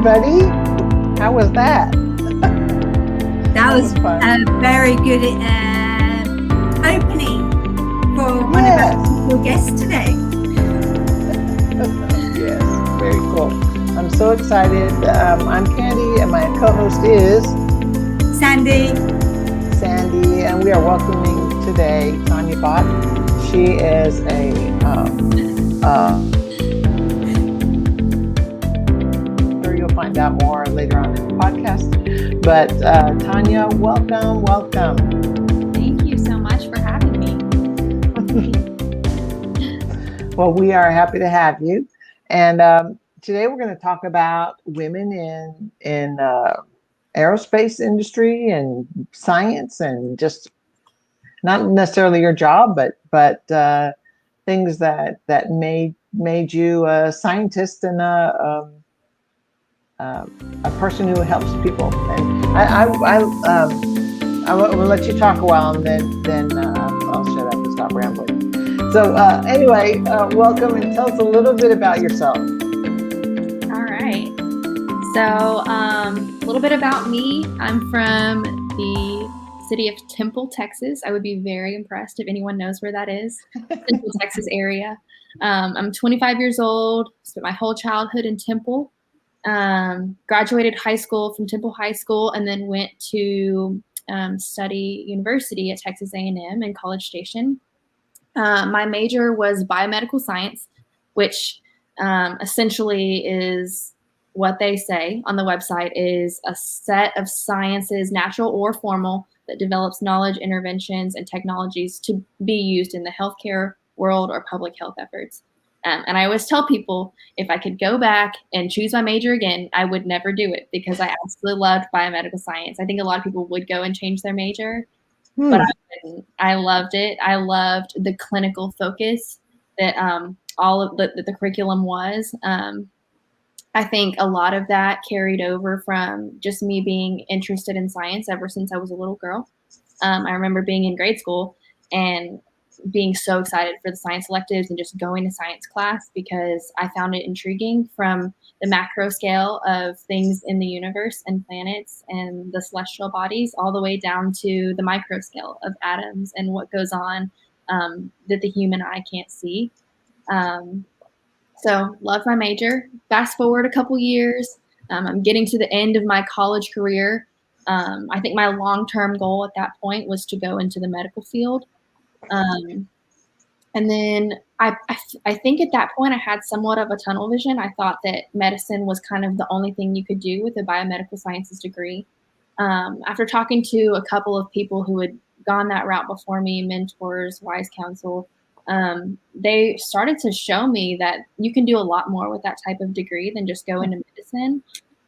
everybody. How was that? That was a very good opening for one of our special guests today. Yes, very cool. I'm so excited. I'm Candy, and my co-host is Sandy, and we are welcoming today Tanya Bott. She is you'll find out more later on in the podcast. But Tanya, welcome. Thank you so much for having me. Well, we are happy to have you. And today we're going to talk about women in aerospace industry and science, and just not necessarily your job, but things that made you a scientist and a person who helps people. And I will let you talk a while, and then I'll shut up and stop rambling. So anyway, welcome, and tell us a little bit about yourself. All right. So a little bit about me. I'm from the city of Temple, Texas. I would be very impressed if anyone knows where that is. Temple, Texas area. I'm 25 years old. Spent my whole childhood in Temple. Graduated high school from Temple High School, and then went to study university at Texas A&M in College Station. My major was Biomedical Science, which essentially is what they say on the website is a set of sciences, natural or formal, that develops knowledge, interventions, and technologies to be used in the healthcare world or public health efforts. And I always tell people, if I could go back and choose my major again, I would never do it, because I absolutely loved biomedical science. I think a lot of people would go and change their major, but I didn't. I loved it. I loved the clinical focus that all of the curriculum was. I think a lot of that carried over from just me being interested in science ever since I was a little girl. I remember being in grade school and being so excited for the science electives and just going to science class, because I found it intriguing from the macro scale of things in the universe and planets and the celestial bodies, all the way down to the micro scale of atoms and what goes on that the human eye can't see. So loved my major. Fast forward a couple years, I'm getting to the end of my college career. I think my long-term goal at that point was to go into the medical field. And then I think at that point I had somewhat of a tunnel vision. I thought that medicine was kind of the only thing you could do with a biomedical sciences degree. After talking to a couple of people who had gone that route before me, mentors, wise counsel, they started to show me that you can do a lot more with that type of degree than just go into medicine.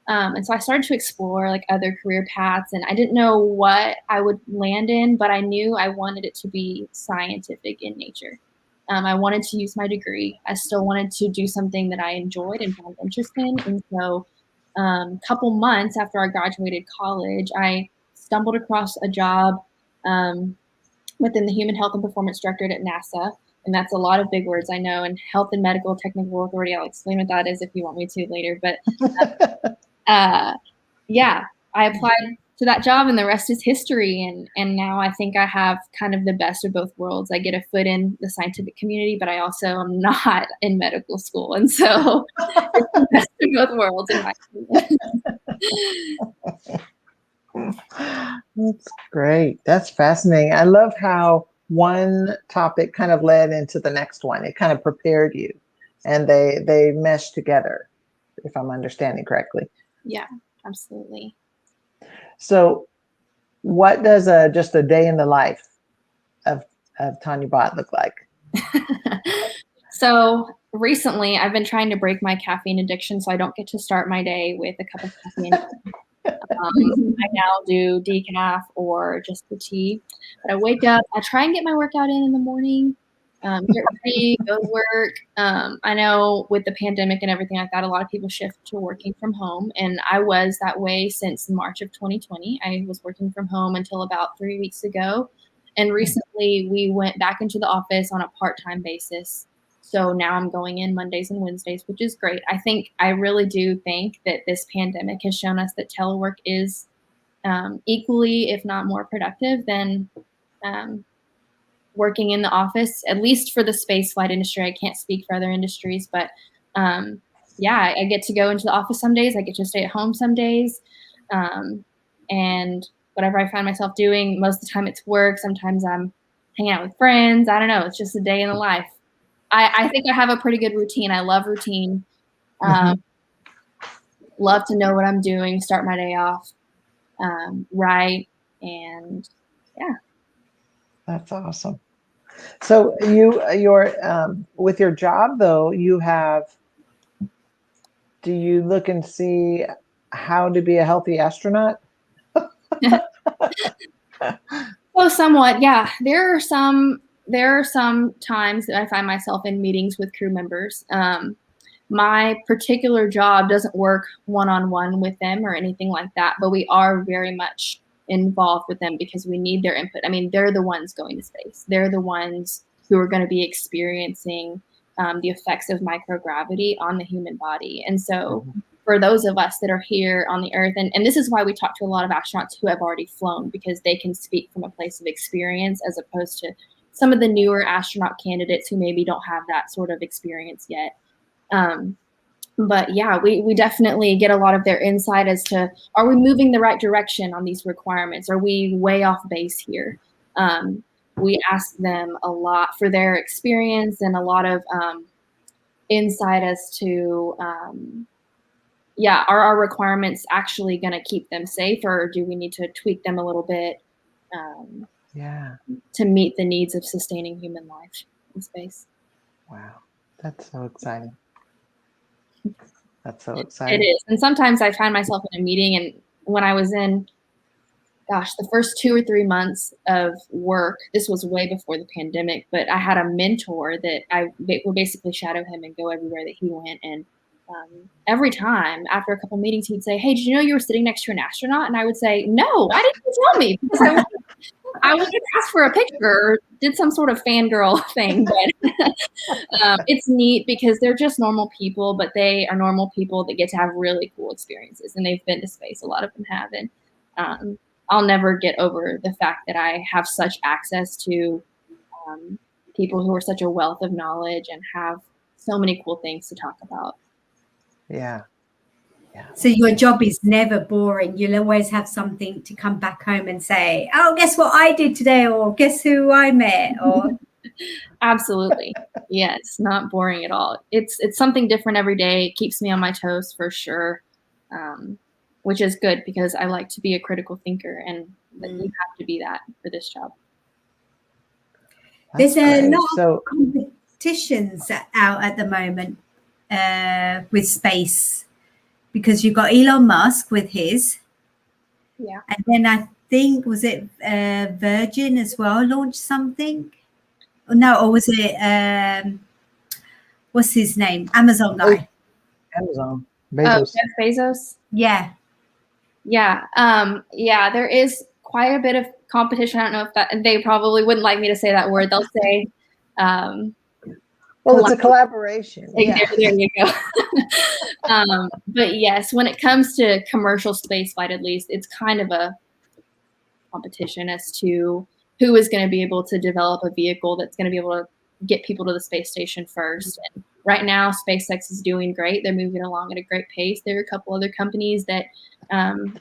And so I started to explore like other career paths, and I didn't know what I would land in, but I knew I wanted it to be scientific in nature. I wanted to use my degree. I still wanted to do something that I enjoyed and found interesting. And so a couple months after I graduated college, I stumbled across a job within the Human Health and Performance Directorate at NASA. And that's a lot of big words, I know, and Health and Medical Technical Authority. I'll explain what that is if you want me to later. But yeah, I applied to that job, and the rest is history. And now I think I have kind of the best of both worlds. I get a foot in the scientific community, but I also am not in medical school. And so it's the best of both worlds in my opinion. That's great. That's fascinating. I love how one topic kind of led into the next one. It kind of prepared you, and they meshed together, if I'm understanding correctly. Yeah, absolutely. So what does just a day in the life of Tanya Bott look like? So recently I've been trying to break my caffeine addiction, so I don't get to start my day with a cup of caffeine. I now do decaf or just the tea. But I wake up, I try and get my workout in the morning, get ready, go to work. I know with the pandemic and everything like that, a lot of people shift to working from home. And I was that way since March of 2020. I was working from home until about 3 weeks ago. And recently we went back into the office on a part-time basis. So now I'm going in Mondays and Wednesdays, which is great. I really do think that this pandemic has shown us that telework is equally, if not more productive than working in the office, at least for the space flight industry. I can't speak for other industries, but yeah, I get to go into the office some days. I get to stay at home some days. And whatever I find myself doing, most of the time it's work. Sometimes I'm hanging out with friends. I don't know. It's just a day in the life. I think I have a pretty good routine. I love routine. Love to know what I'm doing, start my day off right. And yeah. That's awesome. So you're with your job though, do you look and see how to be a healthy astronaut? Well, somewhat, yeah. There are some times that I find myself in meetings with crew members. My particular job doesn't work one-on-one with them or anything like that, but we are very much involved with them because we need their input. I mean, they're the ones going to space. They're the ones who are going to be experiencing the effects of microgravity on the human body. And so for those of us that are here on the Earth, and this is why we talk to a lot of astronauts who have already flown, because they can speak from a place of experience as opposed to some of the newer astronaut candidates who maybe don't have that sort of experience yet. But yeah, we definitely get a lot of their insight as to, are we moving the right direction on these requirements? Are we way off base here? We ask them a lot for their experience and a lot of insight as to, yeah, are our requirements actually going to keep them safe, or do we need to tweak them a little bit to meet the needs of sustaining human life in space? Wow, that's so exciting. That's so exciting. It is. And sometimes I find myself in a meeting, and when I was in, the first 2 or 3 months of work, this was way before the pandemic, but I had a mentor that I would basically shadow him and go everywhere that he went. And every time after a couple meetings, he'd say, "Hey, did you know you were sitting next to an astronaut?" And I would say, "No, why didn't you tell me?" Because I would just ask for a picture or did some sort of fangirl thing. But it's neat because they're just normal people, but they are normal people that get to have really cool experiences. And they've been to space. A lot of them have. And I'll never get over the fact that I have such access to people who are such a wealth of knowledge and have so many cool things to talk about. Yeah. So your job is never boring. You'll always have something to come back home and say, "Oh, guess what I did today?" Or "Guess who I met?" Or Absolutely. Yes, not boring at all. It's something different every day. It keeps me on my toes for sure, which is good because I like to be a critical thinker, and you have to be that for this job. There's a lot of competitions out at the moment with space, because you've got Elon Musk with his. Yeah. And then I think, was it Virgin as well launched something? No, or was it, what's his name? Amazon guy. Amazon. Bezos. Jeff Bezos? Yeah. Yeah. Yeah, there is quite a bit of competition. I don't know if that, they probably wouldn't like me to say that word. They'll say, well, it's a collaboration. Yeah. There you go. But yes, when it comes to commercial spaceflight, at least, it's kind of a competition as to who is going to be able to develop a vehicle that's going to be able to get people to the space station first. And right now, SpaceX is doing great. They're moving along at a great pace. There are a couple other companies that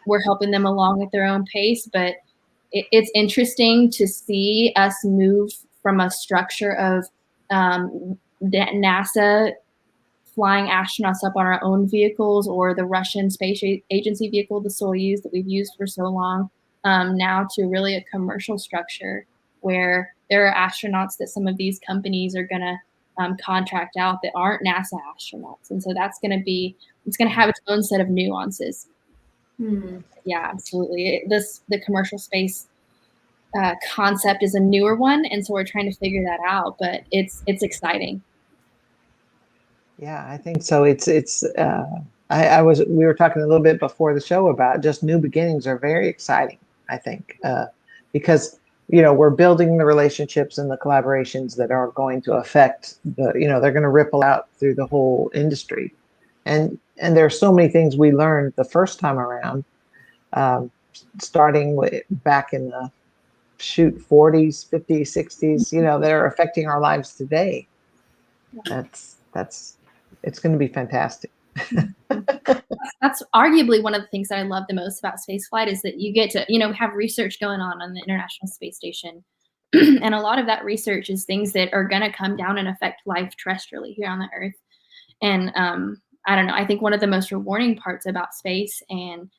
we're helping them along at their own pace, but it's interesting to see us move from a structure of NASA flying astronauts up on our own vehicles, or the Russian space agency vehicle, the Soyuz, that we've used for so long, now to really a commercial structure where there are astronauts that some of these companies are going to contract out that aren't NASA astronauts. And so that's going to have its own set of nuances. Yeah, absolutely. The commercial space concept is a newer one, and so we're trying to figure that out, but it's exciting. Yeah, I think so. We were talking a little bit before the show about just new beginnings are very exciting, I think, because we're building the relationships and the collaborations that are going to affect they're going to ripple out through the whole industry. And there are so many things we learned the first time around, starting back in the 40s, 50s, 60s, that are affecting our lives today. It's going to be fantastic. That's arguably one of the things that I love the most about spaceflight is that you get to, have research going on the International Space Station. And a lot of that research is things that are going to come down and affect life terrestrially here on the Earth. And I don't know, I think one of the most rewarding parts about space and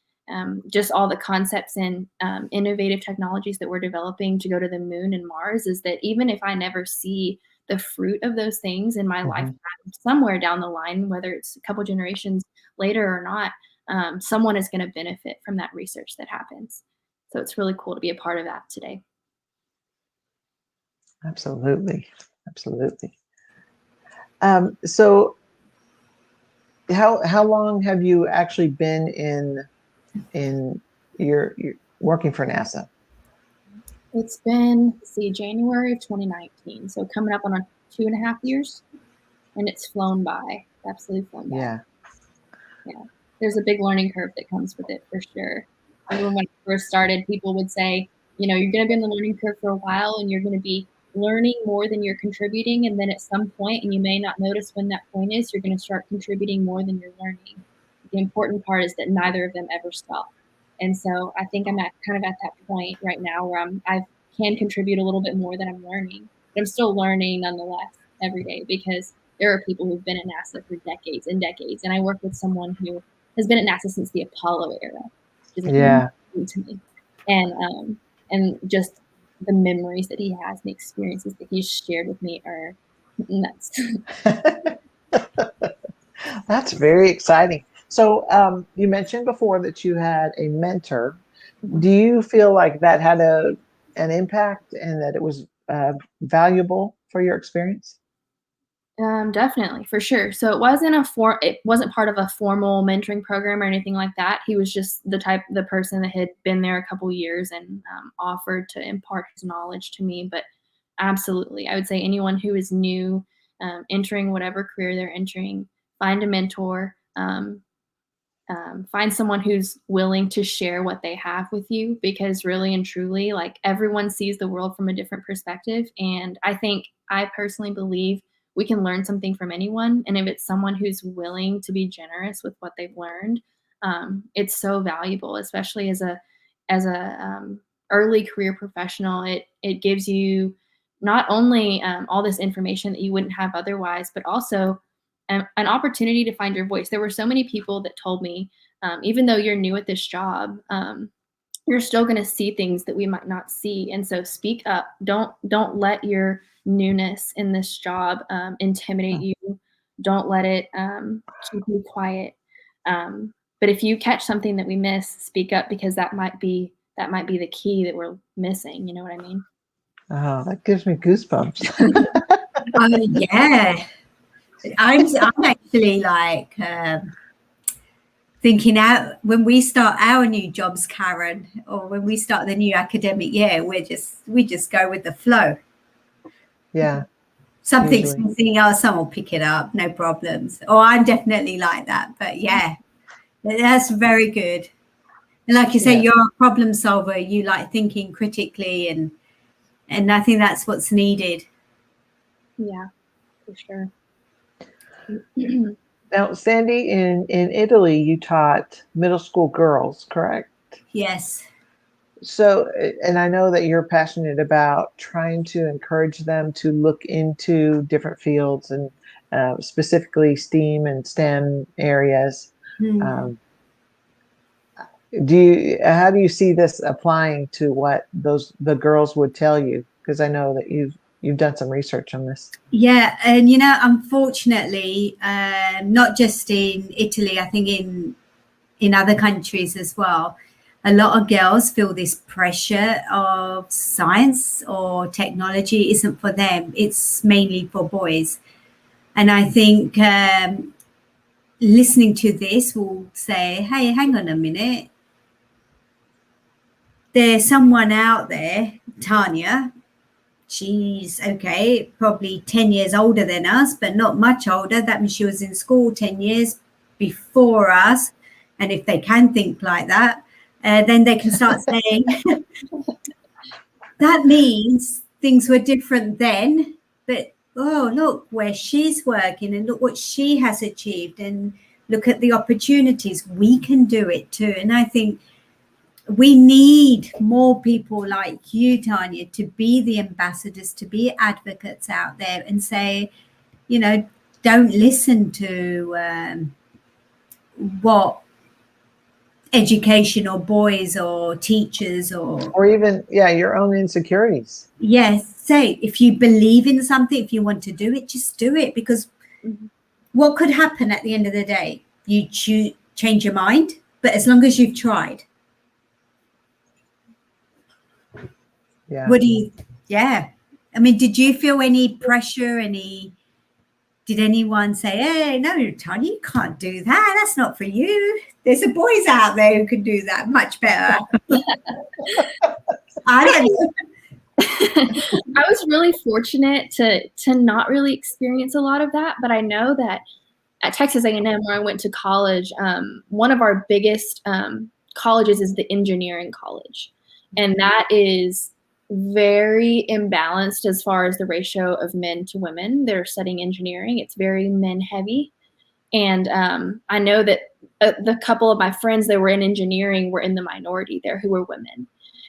just all the concepts and innovative technologies that we're developing to go to the moon and Mars is that even if I never see the fruit of those things in my lifetime, somewhere down the line, whether it's a couple generations later or not, someone is going to benefit from that research that happens. So it's really cool to be a part of that today. Absolutely. Absolutely. So how long have you actually been in your working for NASA? It's been, January of 2019. So coming up on 2.5 years, and it's flown by. Absolutely flown by. Yeah. Yeah. There's a big learning curve that comes with it for sure. I remember when I first started, people would say, you're going to be on the learning curve for a while and you're going to be learning more than you're contributing. And then at some point, and you may not notice when that point is, you're going to start contributing more than you're learning. The important part is that neither of them ever stop. And so I think I'm kind of at that point right now where I can contribute a little bit more than I'm learning. But I'm still learning nonetheless every day because there are people who've been at NASA for decades and decades. And I work with someone who has been at NASA since the Apollo era, which is amazing to me. And just the memories that he has and the experiences that he's shared with me are nuts. That's very exciting. So you mentioned before that you had a mentor. Do you feel like that had an impact and that it was valuable for your experience? Definitely, for sure. So it wasn't part of a formal mentoring program or anything like that. He was just the person that had been there a couple years and offered to impart his knowledge to me. But absolutely, I would say anyone who is new, entering whatever career they're entering, find a mentor. Find someone who's willing to share what they have with you, because really and truly, like, everyone sees the world from a different perspective. And I personally believe we can learn something from anyone. And if it's someone who's willing to be generous with what they've learned, it's so valuable, especially as a early career professional. It gives you not only all this information that you wouldn't have otherwise, but also an opportunity to find your voice. There were so many people that told me, even though you're new at this job, you're still going to see things that we might not see. And so speak up. Don't let your newness in this job intimidate you. Don't let it keep you quiet. But if you catch something that we miss, speak up, because that might be the key that we're missing. You know what I mean? Oh, that gives me goosebumps. Yeah. I'm actually like thinking out when we start our new jobs, Karen, or when we start the new academic year, we just go with the flow. Yeah. Something else, someone will pick it up, no problems. Or I'm definitely like that. But yeah, that's very good. And like you say, you're a problem solver. You like thinking critically, and I think that's what's needed. Yeah, for sure. Now, Sandy, in Italy, you taught middle school girls, correct? Yes. So, and I know that you're passionate about trying to encourage them to look into different fields and specifically STEAM and STEM areas. How do you see this applying to what the girls would tell you? Because I know that you've done some research on this. Yeah, and unfortunately, not just in Italy, I think in other countries as well, a lot of girls feel this pressure of science or technology isn't for them. It's mainly for boys. And I think listening to this will say, hey, hang on a minute. There's someone out there Tanya, she's okay, probably 10 years older than us, but not much older. That means she was in school 10 years before us. And if they can think like that, then they can start saying, that means things were different then, but oh, look where she's working and look what she has achieved and look at the opportunities. We can do it too. And I think we need more people like you, Tanya, to be the ambassadors, to be advocates out there and say, you know, don't listen to what education or boys or teachers or even your own insecurities. Yes, say if you believe in something, if you want to do it, just do it, because what could happen at the end of the day? You change your mind, but as long as you've tried. Yeah. What do you, I mean, did you feel any pressure, did anyone say, hey, no, Tanya, you can't do that. That's not for you. There's some boys out there who can do that much better. I don't know. I was really fortunate to not really experience a lot of that, but I know that at Texas A&M, where I went to college, one of our biggest colleges is the engineering college, and that is very imbalanced as far as the ratio of men to women that are studying engineering. It's very men heavy, and I know that the couple of my friends that were in engineering were in the minority there who were women.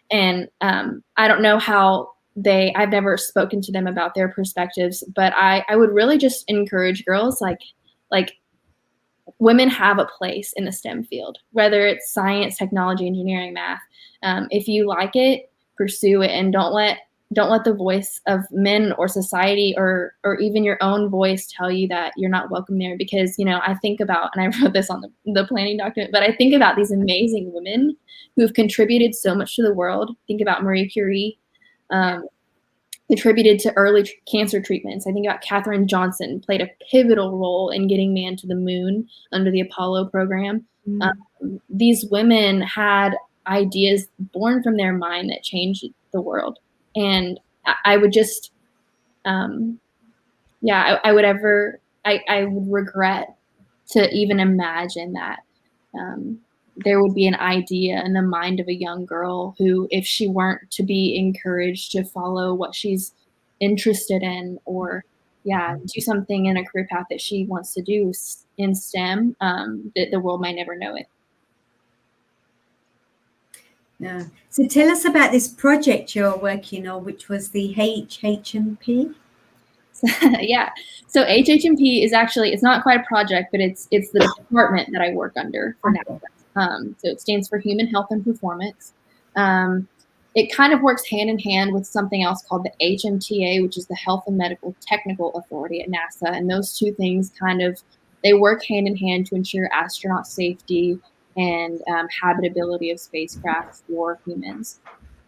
And I don't know how I've never spoken to them about their perspectives, but I would really just encourage girls, like women have a place in the STEM field, whether it's science, technology, engineering, math. If you like it, pursue it, and don't let the voice of men or society or even your own voice tell you that you're not welcome there. Because, I think about, and I wrote this on the planning document, but I think about these amazing women who have contributed so much to the world. Think about Marie Curie, contributed to early cancer treatments. I think about Katherine Johnson, played a pivotal role in getting man to the moon under the Apollo program. These women had ideas born from their mind that changed the world. And I would just, I would regret to even imagine that there would be an idea in the mind of a young girl who, if she weren't to be encouraged to follow what she's interested in, or do something in a career path that she wants to do in STEM, that the world might never know it. Yeah. So tell us about this project you're working on, which was the HHMP. Yeah. So HHMP is actually, it's not quite a project, but it's the department that I work under for NASA. So it stands for Human Health and Performance. It kind of works hand in hand with something else called the HMTA, which is the Health and Medical Technical Authority at NASA. And those two things they work hand in hand to ensure astronaut safety and habitability of spacecraft for humans.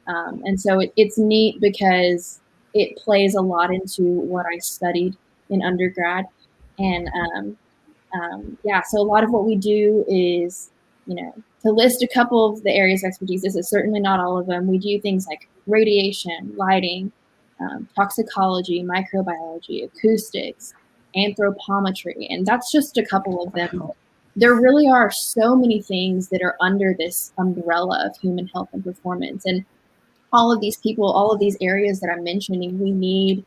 And so it's neat because it plays a lot into what I studied in undergrad. And so a lot of what we do is, to list a couple of the areas of expertise, this is certainly not all of them. We do things like radiation, lighting, toxicology, microbiology, acoustics, anthropometry, and that's just a couple of them. There really are so many things that are under this umbrella of human health and performance. And all of these people, all of these areas that I'm mentioning, we need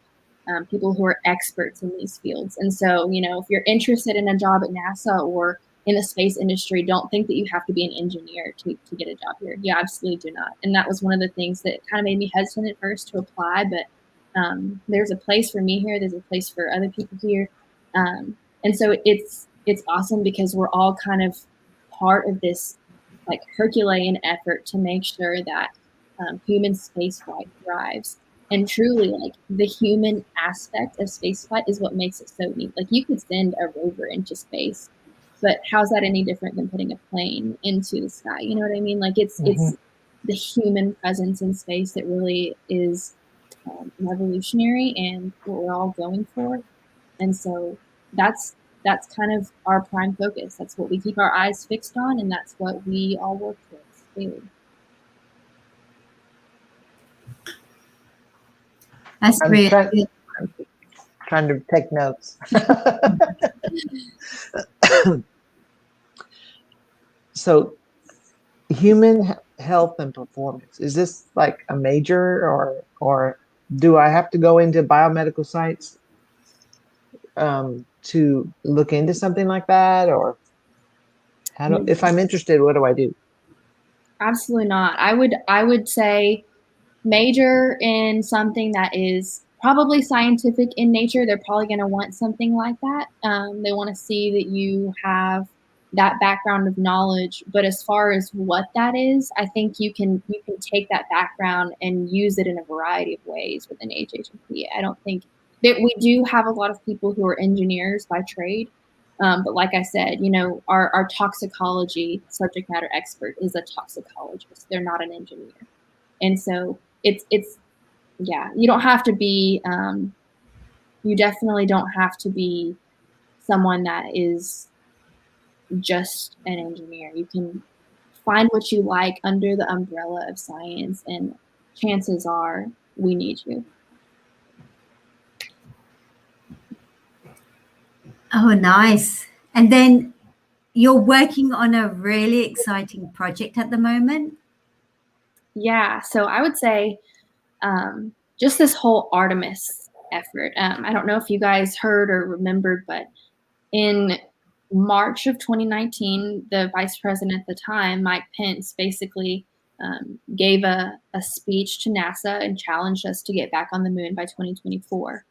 people who are experts in these fields. And so, if you're interested in a job at NASA or in the space industry, don't think that you have to be an engineer to get a job here. You absolutely do not. And that was one of the things that kind of made me hesitant at first to apply, but there's a place for me here. There's a place for other people here. And so it's awesome because we're all kind of part of this like Herculean effort to make sure that human spaceflight thrives. And truly, like, the human aspect of spaceflight is what makes it so neat. Like, you could send a rover into space, but how's that any different than putting a plane into the sky? You know what I mean? Like, it's the human presence in space that really is revolutionary and what we're all going for. And so that's kind of our prime focus. That's what we keep our eyes fixed on, and that's what we all work towards daily. That's I'm really trying, good. trying to take notes. So human health and performance, is this like a major, or do I have to go into biomedical science to look into something like that? Or if I'm interested, what do I do? Absolutely not. I would say major in something that is probably scientific in nature. They're probably going to want something like that. They want to see that you have that background of knowledge. But as far as what that is, I think you can take that background and use it in a variety of ways within HHMP. I don't think that we do have a lot of people who are engineers by trade. But like I said, our toxicology subject matter expert is a toxicologist. They're not an engineer. And so it's yeah, you don't have to be you definitely don't have to be someone that is just an engineer. You can find what you like under the umbrella of science, and chances are we need you. Oh, nice. And then you're working on a really exciting project at the moment. Yeah, so I would say just this whole Artemis effort. I don't know if you guys heard or remembered, but in March of 2019, the vice president at the time, Mike Pence, basically gave a speech to NASA and challenged us to get back on the moon by 2024.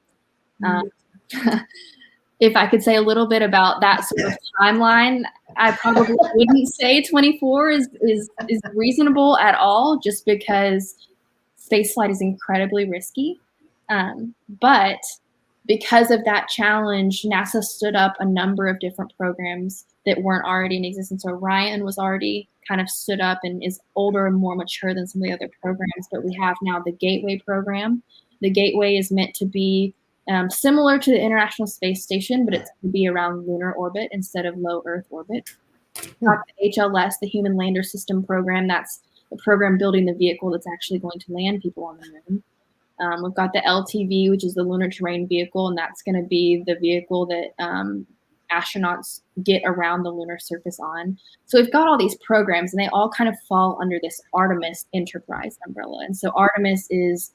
If I could say a little bit about that sort of timeline, I probably wouldn't say 24 is reasonable at all, just because spaceflight is incredibly risky. But because of that challenge, NASA stood up a number of different programs that weren't already in existence. So Orion was already kind of stood up and is older and more mature than some of the other programs. But we have now the Gateway program. The Gateway is meant to be similar to the International Space Station, but it's going to be around lunar orbit instead of low Earth orbit. Got the HLS, the Human Lander System program. That's the program building the vehicle that's actually going to land people on the moon. We've got the LTV, which is the Lunar Terrain Vehicle, and that's going to be the vehicle that astronauts get around the lunar surface on. So we've got all these programs, and they all kind of fall under this Artemis enterprise umbrella. And so Artemis is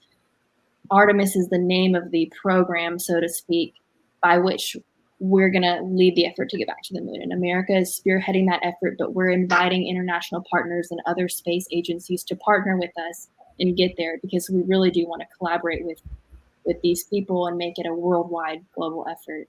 the name of the program, so to speak, by which we're going to lead the effort to get back to the moon. And America is spearheading that effort, but we're inviting international partners and other space agencies to partner with us and get there, because we really do want to collaborate with these people and make it a worldwide global effort.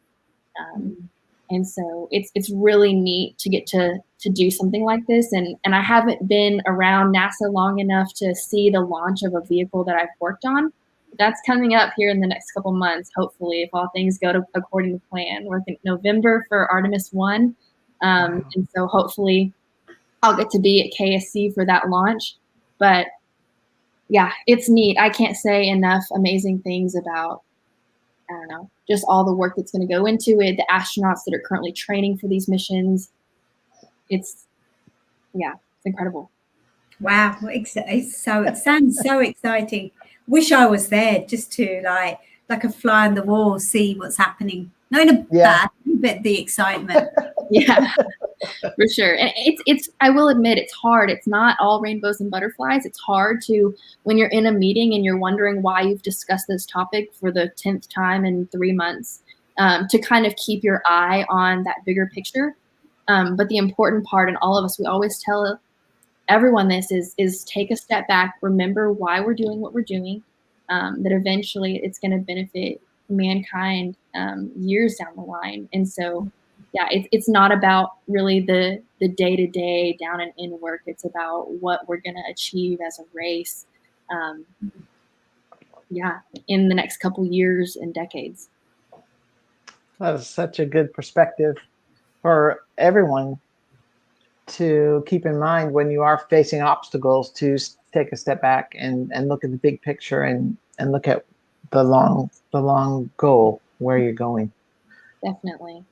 And so it's really neat to get to do something like this. And I haven't been around NASA long enough to see the launch of a vehicle that I've worked on. That's coming up here in the next couple months, hopefully, if all things go according to plan. We're in November for Artemis 1. And so hopefully I'll get to be at KSC for that launch. But yeah, it's neat. I can't say enough amazing things about, I don't know, just all the work that's going to go into it, the astronauts that are currently training for these missions. It's incredible. Wow, it sounds so exciting. Wish I was there just to like a fly on the wall, see what's happening. Not in a bad, but the excitement. Yeah, for sure. And it's I will admit, it's hard. It's not all rainbows and butterflies. It's hard to, when you're in a meeting and you're wondering why you've discussed this topic for the 10th time in 3 months, to kind of keep your eye on that bigger picture. But the important part, and all of us, we always tell everyone this, is take a step back, remember why we're doing what we're doing, that eventually it's going to benefit mankind years down the line. And so, yeah, it's not about really the day-to-day down and in work. It's about what we're going to achieve as a race, in the next couple years and decades. That is such a good perspective for everyone to keep in mind when you are facing obstacles, to take a step back and look at the big picture and look at the long goal, where you're going. Definitely.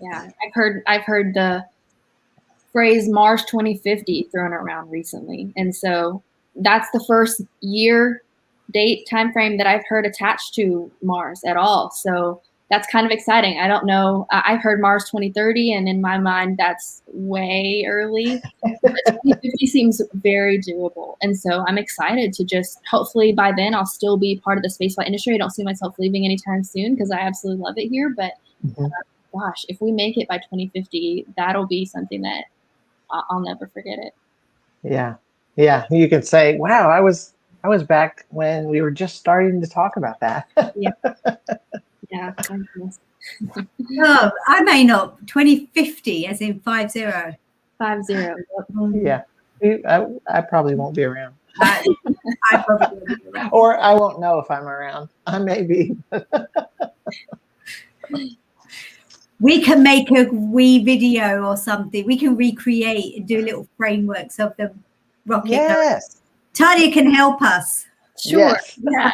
Yeah. I've heard the phrase Mars 2050 thrown around recently. And so that's the first year date time frame that I've heard attached to Mars at all. So that's kind of exciting. I don't know. I've heard Mars 2030, and in my mind, that's way early. But 2050 seems very doable. And so I'm excited to just, hopefully by then, I'll still be part of the spaceflight industry. I don't see myself leaving anytime soon because I absolutely love it here. But gosh, if we make it by 2050, that'll be something that I'll never forget it. Yeah. Yeah. You could say, wow, I was back when we were just starting to talk about that. Yeah. Yeah. Oh, I may not. 2050, as in 50. 50. Yeah. I probably won't be around. I probably will be around. Or I won't know if I'm around. I may be. We can make a wee video or something. We can recreate and do little frameworks of the rocket. Yes. Tanya can help us. Sure. Yes. Yeah.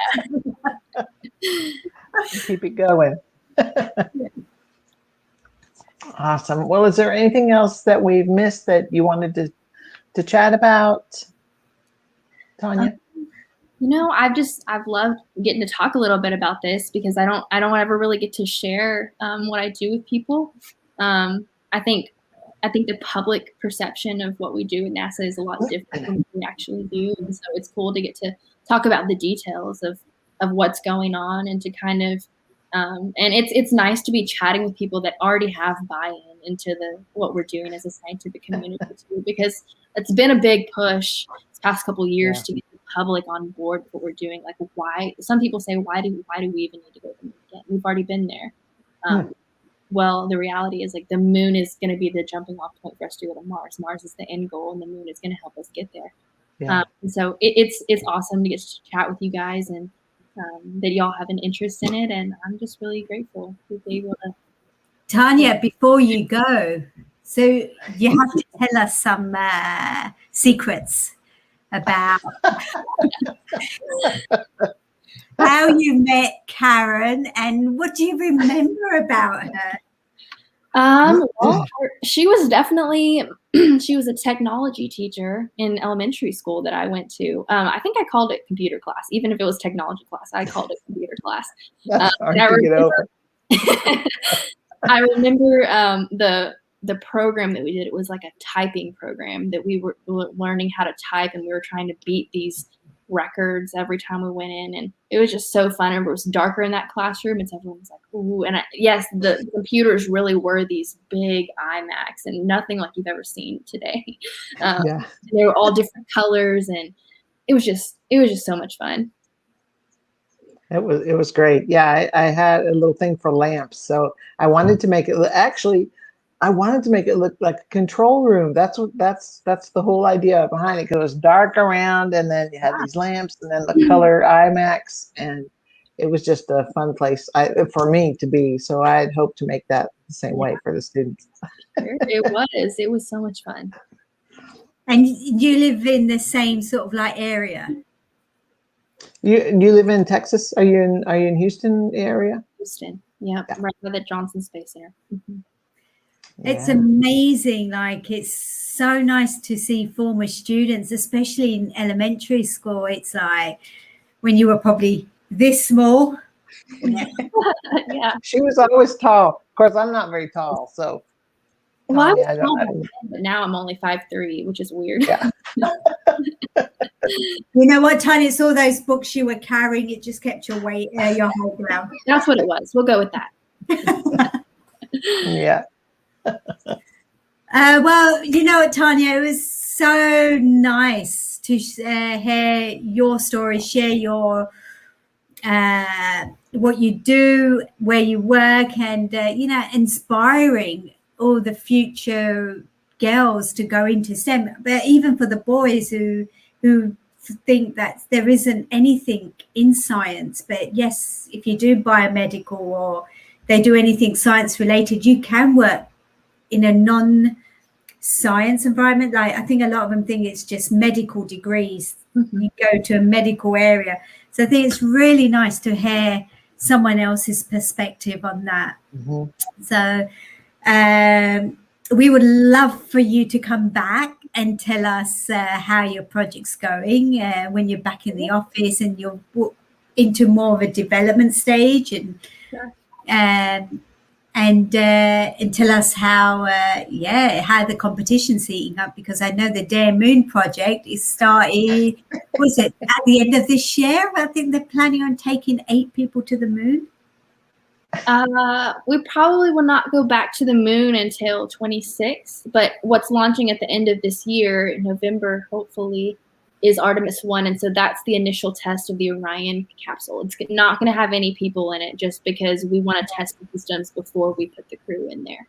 Keep it going. Awesome. Well, is there anything else that we've missed that you wanted to chat about, Tanya? I've loved getting to talk a little bit about this because I don't ever really get to share what I do with people. I think the public perception of what we do at NASA is a lot different than what we actually do, and so it's cool to get to talk about the details of what's going on and to kind of and it's nice to be chatting with people that already have buy-in into what we're doing as a scientific community too, because it's been a big push this past couple of years to get the public on board with what we're doing. Like, why? Some people say, why do we even need to go to the moon again? We've already been there. Well, the reality is, like, the moon is going to be the jumping off point for us to go to Mars. Mars is the end goal, and the moon is going to help us get there. Yeah. And so it's awesome to get to chat with you guys and that y'all have an interest in it. And I'm just really grateful to be able to. Tanya, before you go, so you have to tell us some secrets about how you met Karen and what do you remember about her? Well, she was definitely, she was a technology teacher in elementary school that I went to. I think I called it computer class, even if it was technology class, I called it computer class. That's hard to get over. I remember the program that we did, it was like a typing program that we were learning how to type, and we were trying to beat these records every time we went in, and it was just so fun. I remember it was darker in that classroom, and so everyone was like, ooh, and yes, the computers really were these big iMacs and nothing like you've ever seen today. They were all different colors, and it was just so much fun. It was great. Yeah, I had a little thing for lamps, so I wanted to make it I wanted to make it look like a control room. That's the whole idea behind it, because it was dark around, and then you had these lamps, and then the color iMacs, and it was just a fun place for me to be. So I'd hope to make that the same way for the students. It was so much fun. And you live in the same sort of like area? You live in Texas? Are you in Houston area? Houston, yeah. Right by the Johnson Space Center. Mm-hmm. It's amazing. Like, it's so nice to see former students, especially in elementary school. It's like when you were probably this small. Yeah. She was always tall. Of course, I'm not very tall, so. Well, I was tall, but now I'm only 5'3", which is weird. Yeah. You know what, Tanya? It's all those books you were carrying. It just kept your weight, your height down. That's what it was. We'll go with that. Yeah. Well, you know what, Tanya, it was so nice to hear your story, share your what you do, where you work, and inspiring all the future girls to go into STEM, but even for the boys who think that there isn't anything in science. But yes, if you do biomedical or they do anything science related, you can work in a non-science environment. Like, I think a lot of them think it's just medical degrees. Mm-hmm. You go to a medical area. So I think it's really nice to hear someone else's perspective on that. Mm-hmm. So we would love for you to come back and tell us how your project's going when you're back in the office and you're into more of a development stage, and Sure. and tell us how the competition's heating up, because I know the Dare Moon project is started. Was it at the end of this year? I think they're planning on taking 8 people to the moon. We probably will not go back to the moon until 26, but what's launching at the end of this year, in November, hopefully, is Artemis 1, and so that's the initial test of the Orion capsule. It's not going to have any people in it just because we want to test the systems before we put the crew in there.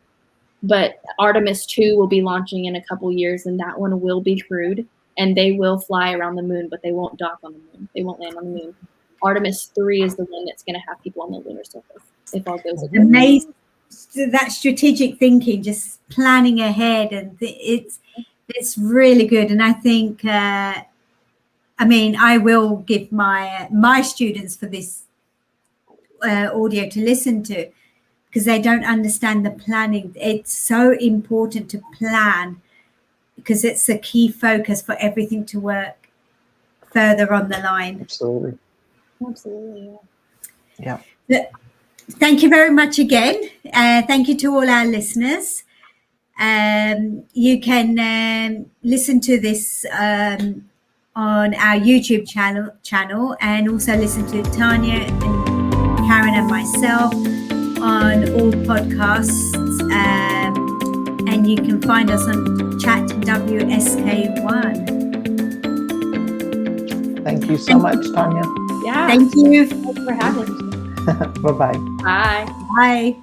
But Artemis 2 will be launching in a couple years, and that one will be crewed, and they will fly around the moon, but they won't dock on the moon. They won't land on the moon. Artemis 3 is the one that's going to have people on the lunar surface, if all goes well. Amazing. That strategic thinking, just planning ahead, and it's really good. And I think, I will give my students for this audio to listen to, because they don't understand the planning. It's so important to plan, because it's a key focus for everything to work further on the line. Absolutely. Yeah. Thank you very much again. Thank you to all our listeners. You can listen to this on our YouTube channel, and also listen to Tanya and Karen and myself on all podcasts. And you can find us on Chat WSK1. Thank you so much, Tanya. Yeah. Thank you. Thanks for having me. Bye-bye. Bye. Bye.